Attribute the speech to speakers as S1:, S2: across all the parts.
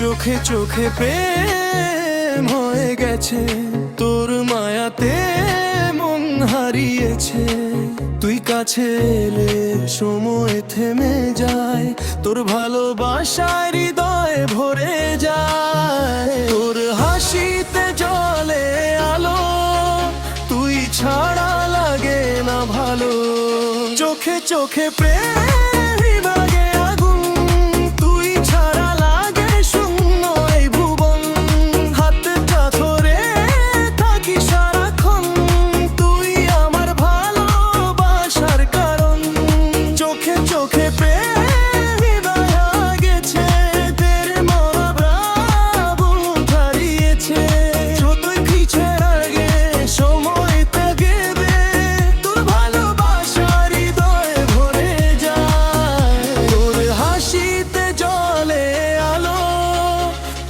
S1: চোখে চোখে প্রেম হয়ে গেছে, তোর মায়াতে মন হারিয়েছে। তুই কাছে এলে সময় থেমে যায়, তোর ভালোবাসায় হৃদয় ভরে যায়। তোর হাসিতে জ্বলে আলো, তুই ছাড়া লাগে না ভালো। চোখে চোখে প্রেম লাগে আগুন, তুই ছাড়া লাগে শূন্য এই ভুবন। হাতটা ধরে থাকি সারাক্ষণ, তুই আমার ভালোবাসার কারণ। চোখে চোখে প্রেম গেছে, তেরে মরা প্রাণ হারিয়েছে। যতই পিছে লাগে সময় গেবে, তোর ভালোবাসার হৃদয় ভরে যায়। তোর হাসিতে জ্বলে আলো,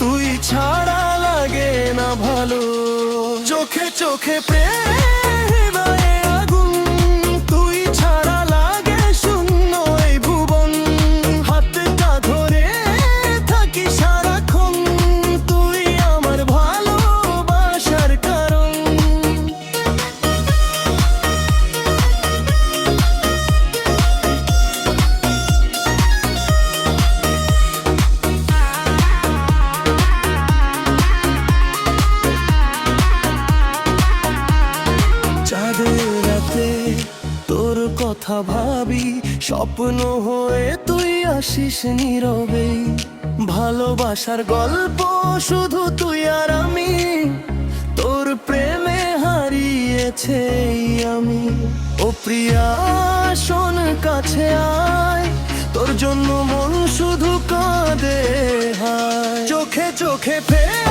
S1: তুই ছাড়া লাগে না ভালো। চোখে চোখে প্রেম আগুন, তুই ছাড়া লাগে শূন্য এই ভুবন। হাতটা ধরে থাকি সারাক্ষণ, তুই আমার ভালোবাসার কারণ। চাঁদের রাতে তোর কথা ভাবি, স্বপ্ন হয়ে তুই আসিস নীরবে। ভালোবাসার গল্প শুধু তুই আর আমি, তোর প্রেমে হারিয়েছে আমি। ও প্রিয়া শোন কাছে আয়, তোর জন্য মন শুধু কাঁদে হায়। চোখে চোখে ফের